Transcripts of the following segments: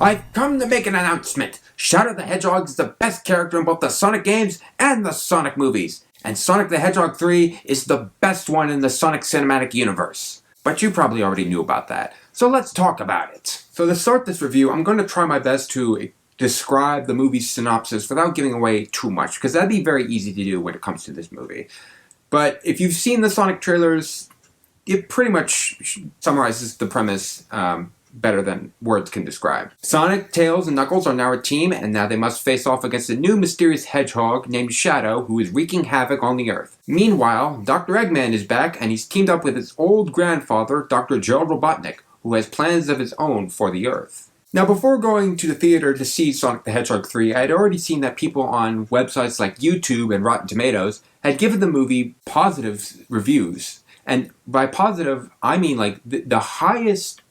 I've come to make an announcement. Shadow the Hedgehog is the best character in both the Sonic games and the Sonic movies. And Sonic the Hedgehog 3 is the best one in the Sonic cinematic universe. But you probably already knew about that. So let's talk about it. So to start this review, I'm going to try my best to describe the movie's synopsis without giving away too much, because that'd be very easy to do when it comes to this movie. But if you've seen the Sonic trailers, it pretty much summarizes the premise better than words can describe. Sonic, Tails, and Knuckles are now a team, and now they must face off against a new mysterious hedgehog named Shadow, who is wreaking havoc on the Earth. Meanwhile, Dr. Eggman is back, and he's teamed up with his old grandfather, Dr. Gerald Robotnik, who has plans of his own for the Earth. Now, before going to the theater to see Sonic the Hedgehog 3, I had already seen that people on websites like YouTube and Rotten Tomatoes had given the movie positive reviews. And by positive, I mean like the highest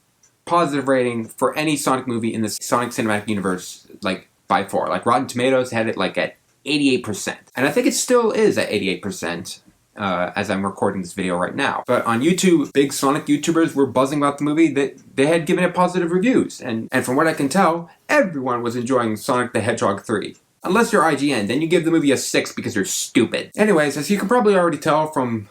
positive rating for any Sonic movie in the Sonic cinematic universe, like by far. Like Rotten Tomatoes had it like at 88%. And I think it still is at 88%. As I'm recording this video right now. But on YouTube, big Sonic YouTubers were buzzing about the movie that they had given it positive reviews. And from what I can tell, everyone was enjoying Sonic the Hedgehog 3. Unless you're IGN, then you give the movie a 6 because you're stupid. Anyways, as you can probably already tell from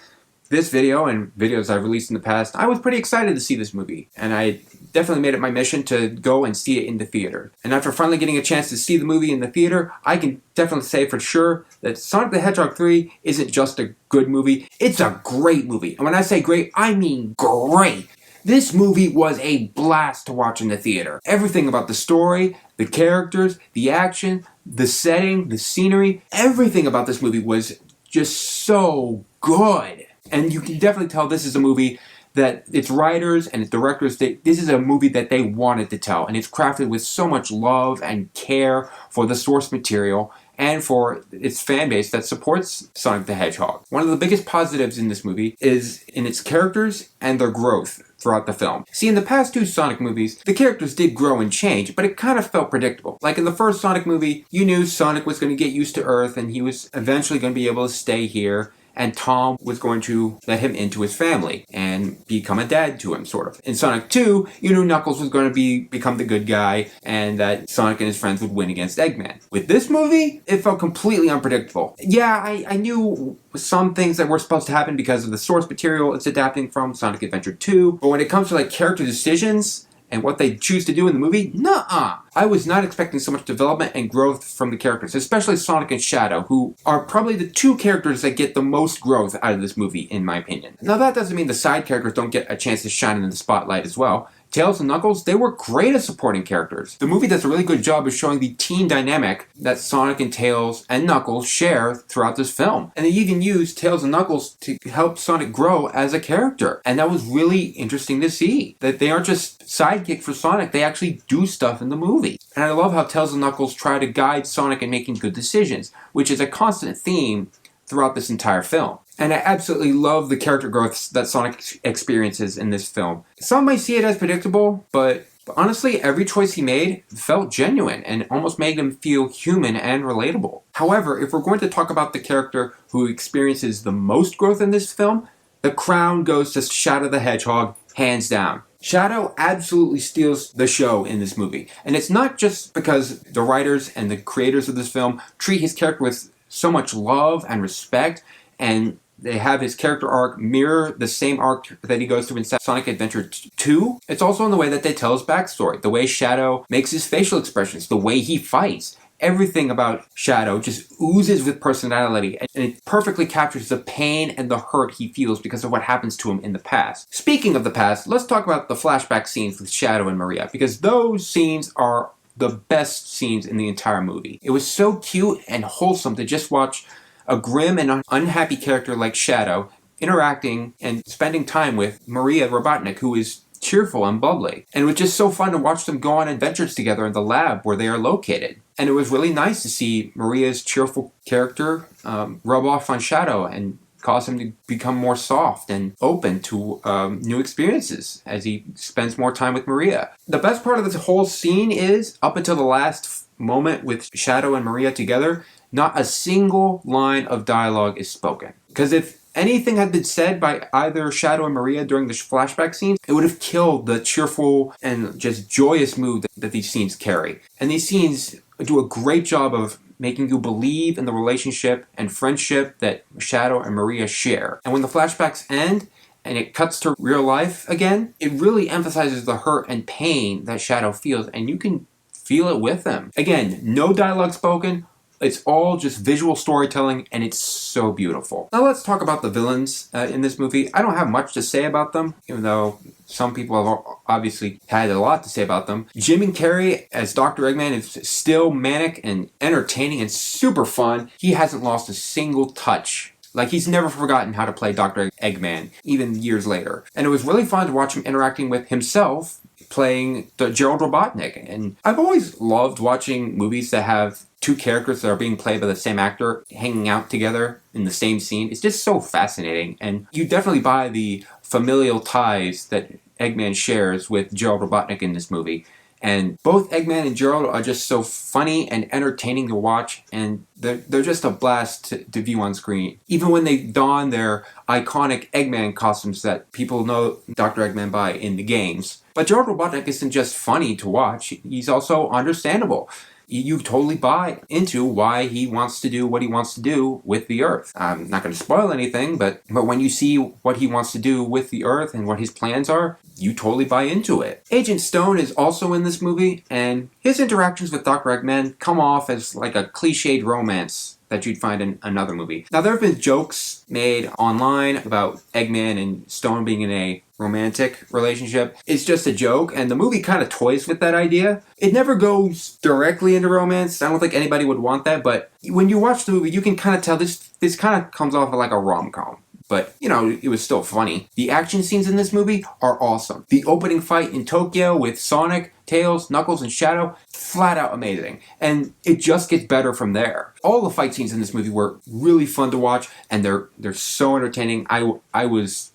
this video and videos I've released in the past, I was pretty excited to see this movie. And I definitely made it my mission to go and see it in the theater. And after finally getting a chance to see the movie in the theater, I can definitely say for sure that Sonic the Hedgehog 3 isn't just a good movie, it's a great movie. And when I say great, I mean great. This movie was a blast to watch in the theater. Everything about the story, the characters, the action, the setting, the scenery, everything about this movie was just so good. And you can definitely tell this is a movie that its writers and its directors, this is a movie that they wanted to tell. And it's crafted with so much love and care for the source material and for its fan base that supports Sonic the Hedgehog. One of the biggest positives in this movie is in its characters and their growth throughout the film. See, in the past two Sonic movies, the characters did grow and change, but it kind of felt predictable. Like in the first Sonic movie, you knew Sonic was going to get used to Earth and he was eventually going to be able to stay here. And Tom was going to let him into his family and become a dad to him, sort of. In Sonic 2, you knew Knuckles was going to become the good guy and that Sonic and his friends would win against Eggman. With this movie, it felt completely unpredictable. Yeah, I knew some things that were supposed to happen because of the source material it's adapting from, Sonic Adventure 2. But when it comes to like character decisions and what they choose to do in the movie, nuh-uh. I was not expecting so much development and growth from the characters, especially Sonic and Shadow, who are probably the two characters that get the most growth out of this movie, in my opinion. Now that doesn't mean the side characters don't get a chance to shine in the spotlight as well. Tails and Knuckles, they were great as supporting characters. The movie does a really good job of showing the team dynamic that Sonic and Tails and Knuckles share throughout this film. And they even use Tails and Knuckles to help Sonic grow as a character. And that was really interesting to see. That they aren't just sidekicks for Sonic, they actually do stuff in the movie. And I love how Tails and Knuckles try to guide Sonic in making good decisions, which is a constant theme throughout this entire film. And I absolutely love the character growth that Sonic experiences in this film. Some might see it as predictable, but honestly, every choice he made felt genuine and almost made him feel human and relatable. However, if we're going to talk about the character who experiences the most growth in this film, the crown goes to Shadow the Hedgehog, hands down. Shadow absolutely steals the show in this movie. And it's not just because the writers and the creators of this film treat his character with so much love and respect, and they have his character arc mirror the same arc that he goes through in Sonic Adventure 2. It's also in the way that they tell his backstory, the way Shadow makes his facial expressions, the way he fights. Everything about Shadow just oozes with personality, and it perfectly captures the pain and the hurt he feels because of what happens to him in the past. Speaking of the past, let's talk about the flashback scenes with Shadow and Maria, because those scenes are the best scenes in the entire movie. It was so cute and wholesome to just watch a grim and unhappy character like Shadow interacting and spending time with Maria Robotnik, who is cheerful and bubbly. And it was just so fun to watch them go on adventures together in the lab where they are located. And it was really nice to see Maria's cheerful character rub off on Shadow and cause him to become more soft and open to new experiences as he spends more time with Maria. The best part of this whole scene is, up until the last moment with Shadow and Maria together, not a single line of dialogue is spoken. Because if anything had been said by either Shadow or Maria during the flashback scenes, it would have killed the cheerful and just joyous mood that these scenes carry. And these scenes do a great job of making you believe in the relationship and friendship that Shadow and Maria share. And when the flashbacks end, and it cuts to real life again, it really emphasizes the hurt and pain that Shadow feels, and you can feel it with them. Again, no dialogue spoken, it's all just visual storytelling, and it's so beautiful. Now let's talk about the villains in this movie. I don't have much to say about them, even though some people have obviously had a lot to say about them. Jim Carrey as Dr. Eggman is still manic and entertaining and super fun. He hasn't lost a single touch. Like, he's never forgotten how to play Dr. Eggman, even years later. And it was really fun to watch him interacting with himself, playing the Gerald Robotnik. And I've always loved watching movies that have two characters that are being played by the same actor hanging out together in the same scene. It's just so fascinating. And you definitely buy the familial ties that Eggman shares with Gerald Robotnik in this movie. And both Eggman and Gerald are just so funny and entertaining to watch, and they're just a blast to view on screen. Even when they don their iconic Eggman costumes that people know Dr. Eggman by in the games. But Gerald Robotnik isn't just funny to watch, he's also understandable. You totally buy into why he wants to do what he wants to do with the Earth. I'm not going to spoil anything, but when you see what he wants to do with the Earth and what his plans are, you totally buy into it. Agent Stone is also in this movie, and his interactions with Dr. Eggman come off as like a cliched romance that you'd find in another movie. Now, there have been jokes made online about Eggman and Stone being in a romantic relationship. It's just a joke, and the movie kind of toys with that idea. It never goes directly into romance. I don't think anybody would want that, but when you watch the movie, you can kind of tell this kind of comes off like a rom-com. But, you know, it was still funny. The action scenes in this movie are awesome. The opening fight in Tokyo with Sonic, Tails, Knuckles, and Shadow, flat out amazing. And it just gets better from there. All the fight scenes in this movie were really fun to watch, and they're so entertaining. I was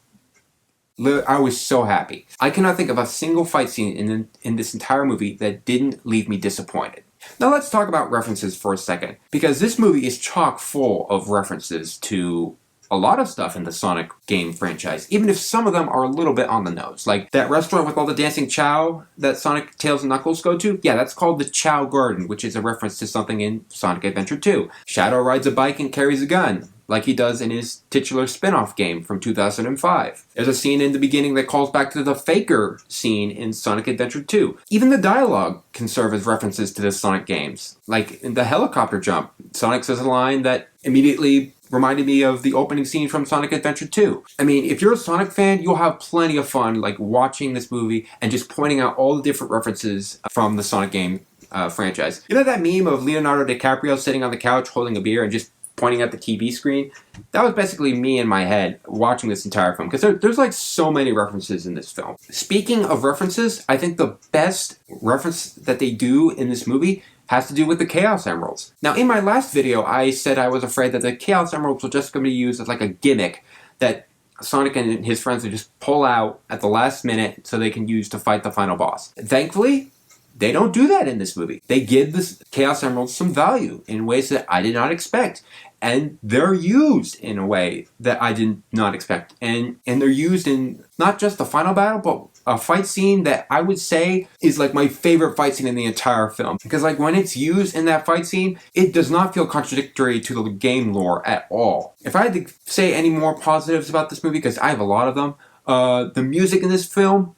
so happy. I cannot think of a single fight scene in this entire movie that didn't leave me disappointed. Now let's talk about references for a second, because this movie is chock full of references to a lot of stuff in the Sonic game franchise, even if some of them are a little bit on the nose. Like that restaurant with all the dancing Chow that Sonic, Tails, and Knuckles go to, yeah, that's called the Chow Garden, which is a reference to something in Sonic Adventure 2. Shadow rides a bike and carries a gun, like he does in his titular spin-off game from 2005. There's a scene in the beginning that calls back to the Faker scene in Sonic Adventure 2. Even the dialogue can serve as references to the Sonic games. Like in the helicopter jump, Sonic says a line that immediately reminded me of the opening scene from Sonic Adventure 2. I mean, if you're a Sonic fan, you'll have plenty of fun like watching this movie and just pointing out all the different references from the Sonic game franchise. You know that meme of Leonardo DiCaprio sitting on the couch holding a beer and just pointing at the TV screen? That was basically me in my head watching this entire film, because there's like so many references in this film. Speaking of references, I think the best reference that they do in this movie has to do with the Chaos Emeralds. Now, in my last video, I said I was afraid that the Chaos Emeralds were just going to be used as like a gimmick that Sonic and his friends would just pull out at the last minute so they can use to fight the final boss. Thankfully, they don't do that in this movie. They give the Chaos Emeralds some value in ways that I did not expect. And they're used in a way that I did not expect. And they're used in not just the final battle, but a fight scene that I would say is like my favorite fight scene in the entire film. Because like when it's used in that fight scene, it does not feel contradictory to the game lore at all. If I had to say any more positives about this movie, because I have a lot of them, the music in this film,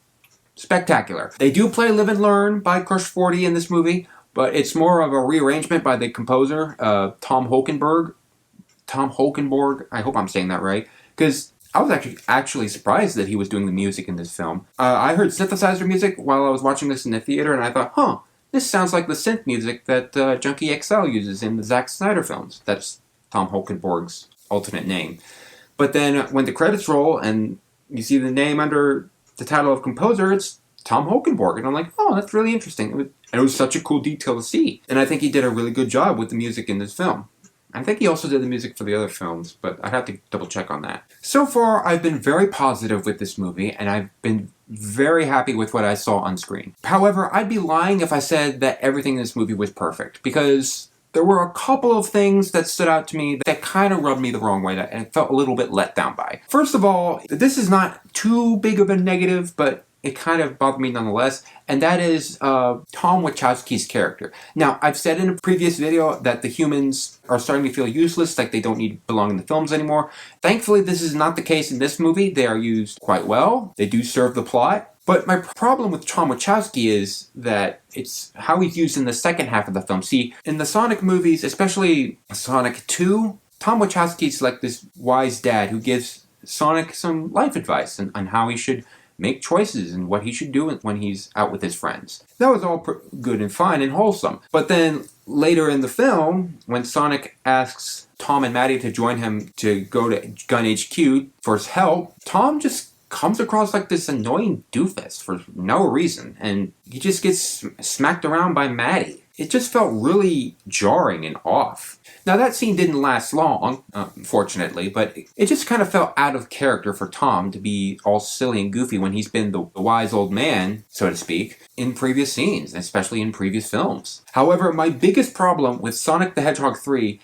spectacular. They do play Live and Learn by Crush 40 in this movie, but it's more of a rearrangement by the composer, Tom Holkenborg, I hope I'm saying that right, because I was actually surprised that he was doing the music in this film. I heard synthesizer music while I was watching this in the theater, and I thought, this sounds like the synth music that Junkie XL uses in the Zack Snyder films. That's Tom Holkenborg's alternate name. But then when the credits roll and you see the name under the title of composer, it's Tom Holkenborg. And I'm like, that's really interesting. It was such a cool detail to see. And I think he did a really good job with the music in this film. I think he also did the music for the other films, but I'd have to double check on that. So far, I've been very positive with this movie, and I've been very happy with what I saw on screen. However, I'd be lying if I said that everything in this movie was perfect, because there were a couple of things that stood out to me that kind of rubbed me the wrong way and I felt a little bit let down by. First of all, this is not too big of a negative, but it kind of bothered me nonetheless, and that is Tom Wachowski's character. Now, I've said in a previous video that the humans are starting to feel useless, like they don't need to belong in the films anymore. Thankfully, this is not the case in this movie. They are used quite well. They do serve the plot. But my problem with Tom Wachowski is that it's how he's used in the second half of the film. See, in the Sonic movies, especially Sonic 2, Tom Wachowski's like this wise dad who gives Sonic some life advice on how he should make choices and what he should do when he's out with his friends. That was all good and fine and wholesome. But then later in the film, when Sonic asks Tom and Maddie to join him to go to Gun HQ for his help, Tom just comes across like this annoying doofus for no reason, and he just gets smacked around by Maddie. It just felt really jarring and off. Now that scene didn't last long, unfortunately, but it just kind of felt out of character for Tom to be all silly and goofy when he's been the wise old man, so to speak, in previous scenes, especially in previous films. However, my biggest problem with Sonic the Hedgehog 3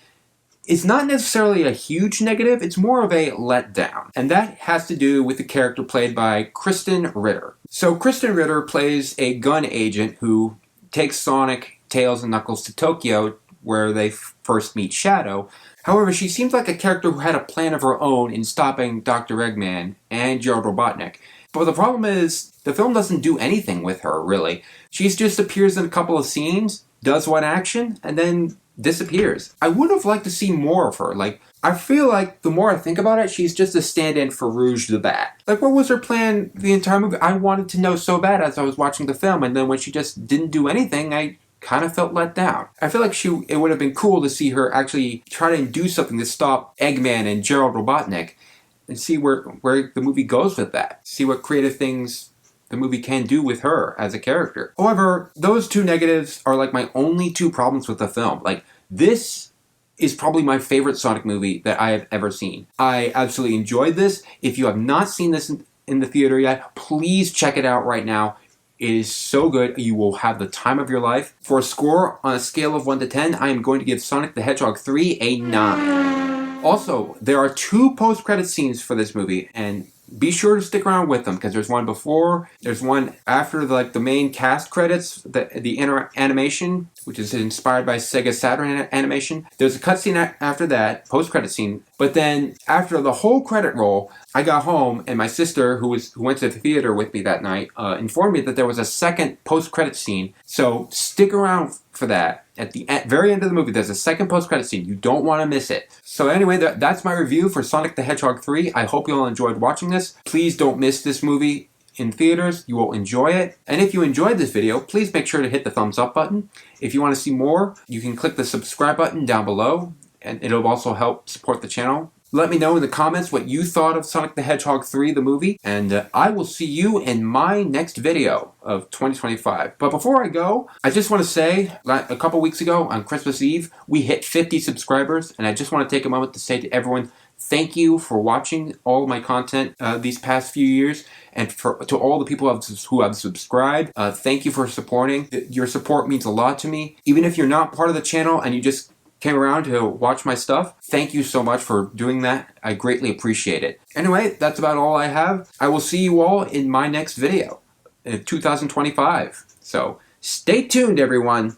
is not necessarily a huge negative, it's more of a letdown. And that has to do with the character played by Kristen Ritter. So Kristen Ritter plays a gun agent who takes Sonic, Tails, and Knuckles to Tokyo, where they first meet Shadow. However, she seems like a character who had a plan of her own in stopping Dr. Eggman and Gerald Robotnik. But the problem is, the film doesn't do anything with her, really. She just appears in a couple of scenes, does one action, and then disappears. I would have liked to see more of her. Like, I feel like the more I think about it, she's just a stand-in for Rouge the Bat. Like, what was her plan the entire movie? I wanted to know so bad as I was watching the film, and then when she just didn't do anything, I kind of felt let down. I feel like it would have been cool to see her actually try to do something to stop Eggman and Gerald Robotnik and see where the movie goes with that. See what creative things the movie can do with her as a character. However, those two negatives are like my only two problems with the film. Like, this is probably my favorite Sonic movie that I have ever seen. I absolutely enjoyed this. If you have not seen this in the theater yet, please check it out right now. It is so good. You will have the time of your life. For a score on a scale of 1 to 10, I am going to give Sonic the Hedgehog 3 a 9. Also, there are 2 post-credit scenes for this movie, and be sure to stick around with them, because there's one before, there's one after the main cast credits, the inner animation, which is inspired by Sega Saturn animation. There's a cutscene after that, post-credit scene, but then after the whole credit roll, I got home and my sister, who went to the theater with me that night, informed me that there was a second post-credit scene. So stick around for that. At the very end of the movie, there's a second post-credit scene. You don't want to miss it. So anyway, that's my review for Sonic the Hedgehog 3. I hope you all enjoyed watching this. Please don't miss this movie in theaters. You will enjoy it. And if you enjoyed this video, please make sure to hit the thumbs up button. If you want to see more, you can click the subscribe button down below, and it'll also help support the channel. Let me know in the comments what you thought of Sonic the Hedgehog 3, the movie, and I will see you in my next video of 2025. But before I go, I just want to say, a couple weeks ago on Christmas Eve, we hit 50 subscribers, and I just want to take a moment to say to everyone, thank you for watching all of my content these past few years, and to all the people who have subscribed, thank you for supporting. Your support means a lot to me. Even if you're not part of the channel and you just came around to watch my stuff, thank you so much for doing that. I greatly appreciate it. Anyway, that's about all I have. I will see you all in my next video in 2025. So stay tuned, everyone.